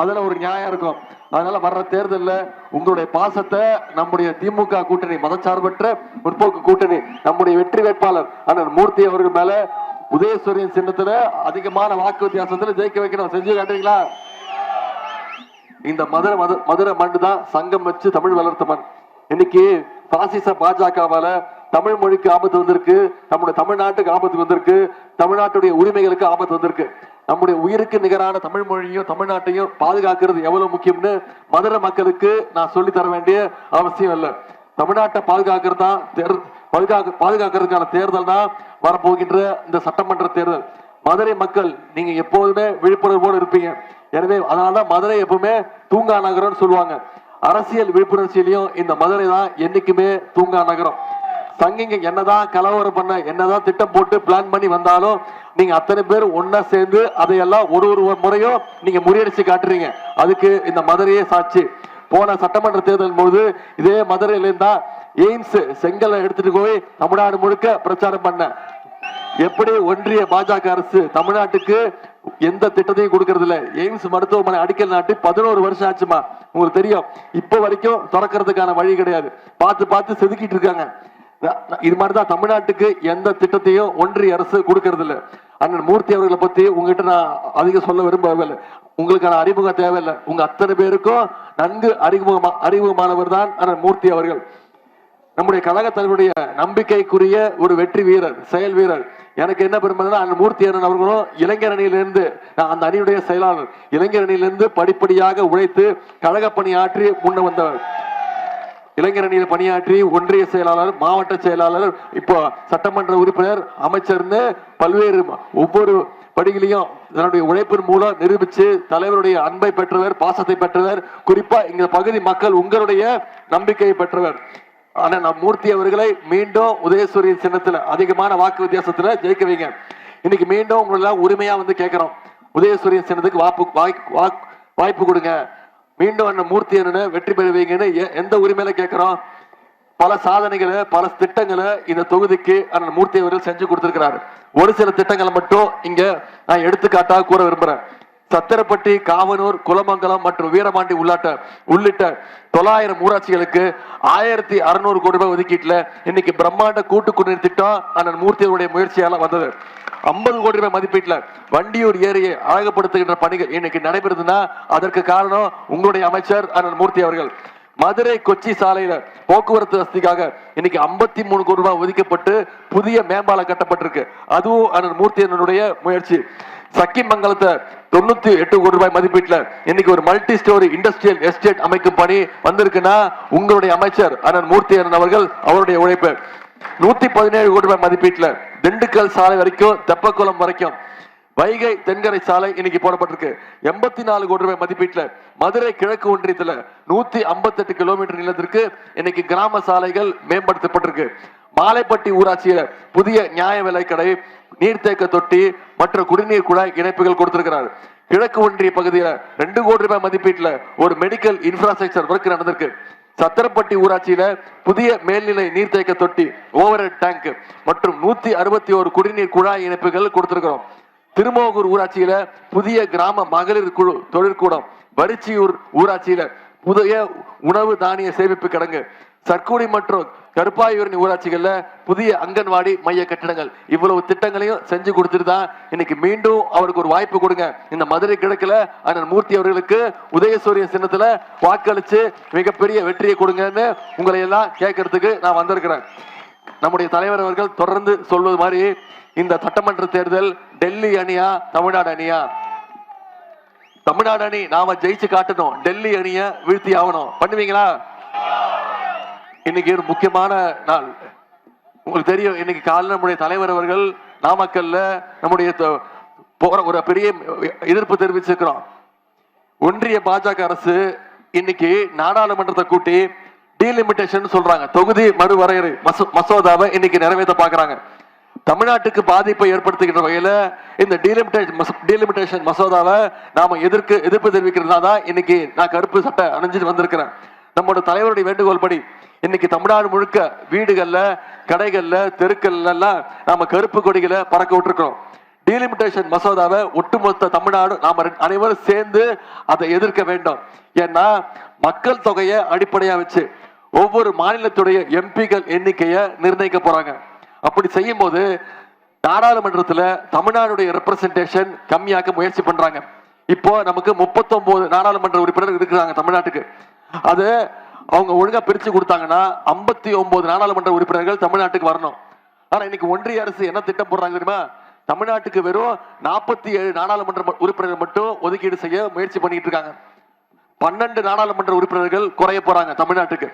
அதுல ஒரு நியாயம் இருக்கும். அதனால வர்ற தேர்தலில் உங்களுடைய பாசத்தை நம்முடைய திமுக கூட்டணி, மதச்சார்பற்ற முற்போக்கு கூட்டணி, நம்முடைய வெற்றி வேட்பாளர் அண்ணன் மூர்த்தி அவர்கள் மேல உதயசூரியன் சின்னத்துல அதிகமான வாக்கு வித்தியாசத்துல ஜெயிக்க வைக்கணும். செஞ்சு காட்டுறீங்களா? இந்த மதுரை மண்ணு தான் சங்கம் வச்சு தமிழ் வளர்த்த மண். இன்னைக்கு பாசிச பாஜகவால தமிழ் மொழிக்கு ஆபத்து வந்திருக்கு, நம்முடைய தமிழ்நாட்டுக்கு ஆபத்து வந்திருக்கு, தமிழ்நாட்டுடைய உரிமைகளுக்கு ஆபத்து வந்திருக்கு. நம்முடைய உயிருக்கு நிகரான தமிழ் மொழியும் தமிழ்நாட்டையும் பாதுகாக்கிறது எவ்வளவு முக்கியம்னு மதுரை மக்களுக்கு நான் சொல்லி தர வேண்டிய அவசியம் இல்லை. தமிழ்நாட்டை பாதுகாக்கிறது தான் பாதுகாக்கிறதுக்கான தேர்தல் தான் வரப்போகின்ற இந்த சட்டமன்ற தேர்தல். மதுரை மக்கள் நீங்க எப்போதுமே விழிப்புணர்வோடு இருப்பீங்க. எனவே அதனாலதான் மதுரை எப்பவுமே தூங்கா நகரம்னு சொல்லுவாங்க. அரசியல் விழிப்புணர்ச்சியிலையும் இந்த மதுரை தான் என்னைக்குமே தூங்கா நகரம். சங்கிங்க என்னதான் கலவரம் பண்ண, என்னதான் திட்டம் போட்டு பிளான் பண்ணி வந்தாலும் நீங்க அத்தனை பேர் ஒன்னா சேர்ந்து அதையெல்லாம் ஒரு முறையும் நீங்க முறியடிச்சு காட்டுறீங்க. அதுக்கு இந்த மதுரையே சாட்சி. போன சட்டமன்ற தேர்தல் போது இதே மதுரையில இருந்தா எய்ம்ஸ் செங்கலை எடுத்துட்டு போய் தமிழ்நாடு முழுக்க பிரச்சாரம் பண்ண. எப்படி ஒன்றிய பாஜக அரசு தமிழ்நாட்டுக்கு எந்த திட்டத்தையும் கொடுக்கறது இல்ல. எய்ம்ஸ் மருத்துவமனை அடிக்கல் நாட்டு 11 வருஷம் ஆச்சுமா. உங்களுக்கு தெரியும், இப்ப வரைக்கும் திறக்கிறதுக்கான வழி கிடையாது. பார்த்து செதுக்கிட்டு இருக்காங்க. இது மாதிரிதான் தமிழ்நாட்டுக்கு எந்த திட்டத்தையும் ஒன்றிய அரசு கொடுக்கறது இல்ல. அண்ணன் மூர்த்தி அவர்களை பத்தி உங்ககிட்ட நான் அதிகம் சொல்ல விரும்பவில்லை. உங்களுக்கான அறிமுகம் தேவையில்லை. உங்க அத்தனை பேருக்கும் நன்கு அறிமுகமானவர் தான் அண்ணன் மூர்த்தி அவர்கள். நம்முடைய கழக தலைவருடைய நம்பிக்கைக்குரிய ஒரு வெற்றி வீரர், செயல் வீரர். எனக்கு என்ன பெருமைன்னா அண்ணன் மூர்த்தி அண்ணன் அவர்களும் இளைஞர் அணியிலிருந்து, நான் அந்த அணியுடைய செயலாளர், இளைஞர் அணியிலிருந்து படிப்படியாக உழைத்து கழக பணியாற்றி முன்ன வந்தவர். இளைஞர் அணியில பணியாற்றி ஒன்றிய செயலாளர், மாவட்ட செயலாளர், இப்போ சட்டமன்ற உறுப்பினர், அமைச்சர்னு பல்வேறு ஒவ்வொரு படிகளையும் தன்னுடைய உழைப்பின் மூலம் நிரூபிச்சு தலைவருடைய அன்பை பெற்றவர், பாசத்தை பெற்றவர். குறிப்பா இந்த பகுதி மக்கள் உங்களுடைய நம்பிக்கையை பெற்றவர். ஆனா நம் மூர்த்தி அவர்களை மீண்டும் உதயசூரியன் சின்னத்துல அதிகமான வாக்கு வித்தியாசத்துல ஜெயிக்க வைங்க. இன்னைக்கு மீண்டும் உங்களை உரிமையா வந்து கேட்கிறோம், உதயசூரியன் சின்னத்துக்கு வாய்ப்பு கொடுங்க. மீண்டும் அண்ணன் மூர்த்தி அண்ணனை வெற்றி பெற வைங்கன்னு எந்த உரிமையில கேட்கிறோம்? பல சாதனைகளை, பல திட்டங்களை இந்த தொகுதிக்கு அண்ணன் மூர்த்தி அவர்கள் செஞ்சு கொடுத்திருக்கிறார். ஒரு சில திட்டங்களை மட்டும் இங்க நான் எடுத்துக்காட்டாக கூற விரும்புறேன். சத்திரப்பட்டி, காவனூர், குலமங்கலம் மற்றும் வீரபாண்டி உள்ளிட்ட 900 ஊராட்சிகளுக்கு 1600 கோடி ரூபாய் ஒதுக்கீட்டுல இன்னைக்கு பிரம்மாண்ட கூட்டு குடிநீர் திட்டம் அண்ணன் மூர்த்தியுடைய முயற்சியால வந்தது. 50 கோடி ரூபாய் மதிப்பீட்டுல வண்டியூர் ஏரியை அழகுபடுத்துகின்ற பணிகள் இன்னைக்கு நடைபெறுதுன்னா அதற்கு காரணம் உங்களுடைய அமைச்சர் அண்ணன் மூர்த்தி அவர்கள். மதுரை கொச்சி சாலையில போக்குவரத்து வசதிக்காக இன்னைக்கு 53 கோடி ரூபாய் ஒதுக்கப்பட்டு புதிய மேம்பாலம் கட்டப்பட்டிருக்கு. அதுவும் அண்ணன் மூர்த்தி அண்ணனுடைய முயற்சி. சக்கிமங்கலத்தை 98 கோடி ரூபாய் மதிப்பீட்டுல இன்னைக்கு ஒரு மல்டி ஸ்டோரி இண்டஸ்ட்ரியல் எஸ்டேட் அமைக்கும் பணி வந்திருக்குன்னா உங்களுடைய அமைச்சர் அண்ணன் மூர்த்தி அண்ணன் அவர்கள், அவருடைய உழைப்பு. 117 கோடி ரூபாய் மதிப்பீட்டுல திண்டுக்கல் சாலை வரைக்கும், தெப்பக்குளம் வரைக்கும் வைகை தென்கரை சாலை இன்னைக்கு போடப்பட்டிருக்கு. 84 கோடி ரூபாய் மதிப்பீட்டுல மதுரை கிழக்கு ஒன்றியத்துல 158 கிலோமீட்டர் நீளத்திற்கு இன்னைக்கு கிராம சாலைகள் மேம்படுத்தப்பட்டிருக்கு. மாலைப்பட்டி ஊராட்சியில புதிய நியாய விலை கடை, நீர்த்தேக்க தொட்டி மற்றும் குடிநீர் குழாய் இணைப்புகள் கொடுத்திருக்கிறார். கிழக்கு ஒன்றிய பகுதியில 2 கோடி ரூபாய் மதிப்பீட்டுல ஒரு மெடிக்கல் இன்ஃப்ராஸ்ட்ரக்சர் ஒர்க் நடந்திருக்கு. சத்திரப்பட்டி ஊராட்சியில புதிய மேல்நிலை நீர்த்தேக்க தொட்டி, ஓவர் ஹெட் டேங்க் மற்றும் 161 குடிநீர் குழாய் இணைப்புகள் கொடுத்திருக்கிறோம். திருமோகூர் ஊராட்சியில புதிய கிராம மகளிர் குழு தொழிற்கூடம், வரிச்சியூர் ஊராட்சியில புதிய உணவு தானிய சேமிப்பு கிடங்கு, சர்க்குடி மற்றும் கருப்பாயூரணி ஊராட்சிகள்ல புதிய அங்கன்வாடி மைய கட்டிடங்கள், இவ்வளவு திட்டங்களையும் செஞ்சு கொடுத்துட்டு தான் இன்னைக்கு மீண்டும் அவருக்கு ஒரு வாய்ப்பு கொடுங்க. இந்த மதுரை கிழக்குல அண்ணன் மூர்த்தி அவர்களுக்கு உதயசூரிய சின்னத்துல வாக்களிச்சு மிகப்பெரிய வெற்றியை கொடுங்கன்னு உங்களை எல்லாம் கேட்கறதுக்கு நான் வந்திருக்கிறேன். நம்முடைய தலைவர் அவர்கள் தொடர்ந்து சொல்வது மாதிரி இந்த சட்டமன்ற தேர்தல் டெல்லி அணியா தமிழ்நாடு அணியா? தமிழ்நாடு அணி நாம ஜெயிச்சு காட்டணும், டெல்லி அணிய வீழ்த்தி ஆகணும். பண்ணுவீங்களா? இன்னைக்கு ஒரு முக்கியமான நாள். உங்களுக்கு தெரியும், இன்னைக்கு காலையில் நம்முடைய தலைவர் அவர்கள் நாமக்கல்ல நம்முடைய ஒரு பெரிய எதிர்ப்பு தெரிவிச்சிருக்கிறோம். ஒன்றிய பாஜக அரசு இன்னைக்கு நாடாளுமன்றத்தை கூட்டி டீலிமிட்டேஷன் சொல்றாங்க, தொகுதி மறுவரையறை மசோதாவை இன்னைக்கு நிறைவேற்ற பாக்குறாங்க. தமிழ்நாட்டுக்கு பாதிப்பை ஏற்படுத்துகின்ற வகையில இந்த டீலிமிட்டேஷன் மசோதாவை நாம எதிர்ப்பு தெரிவிக்கிறதா தான் இன்னைக்கு நான் கருப்பு சட்டை அணிஞ்சிட்டு வந்திருக்கிறேன். நம்மளோட தலைவருடைய வேண்டுகோள் படி இன்னைக்கு தமிழ்நாடு முழுக்க வீடுகள்ல, கடைகள்ல, தெருக்கள்ல எல்லாம் நாம கருப்பு கொடிகளை பறக்க விட்டுருக்கோம். டீலிமிட்டேஷன் மசோதாவை ஒட்டுமொத்த தமிழ்நாடு நாம அனைவரும் சேர்ந்து அதை எதிர்க்க வேண்டும். ஏன்னா மக்கள் தொகையை அடிப்படையா வச்சு ஒவ்வொரு மாநிலத்துடைய எம்பிக்கள் எண்ணிக்கையை நிர்ணயிக்க போறாங்க. அப்படி செய்யும் போது நாடாளுமன்றத்துல தமிழ்நாடுடைய ரெப்ரசன்டேஷன் கம்மியாக்க முயற்சி பண்றாங்க. இப்போ நமக்கு 39 நாடாளுமன்ற உறுப்பினர் இருக்கிறாங்க தமிழ்நாட்டுக்கு. அது அவங்க ஒழுங்கா பிரிச்சு கொடுத்தாங்கன்னா 59 நாடாளுமன்ற உறுப்பினர்கள் தமிழ்நாட்டுக்கு வரணும். ஆனா இன்னைக்கு ஒன்றிய அரசு என்ன திட்டம் போடுறாங்க தெரியுமா? தமிழ்நாட்டுக்கு வெறும் 47 நாடாளுமன்ற உறுப்பினர்கள் மட்டும் ஒதுக்கீடு செய்ய முயற்சி பண்ணிட்டு இருக்காங்க. 12 நாடாளுமன்ற உறுப்பினர்கள் குறைய போறாங்க தமிழ்நாட்டுக்கு.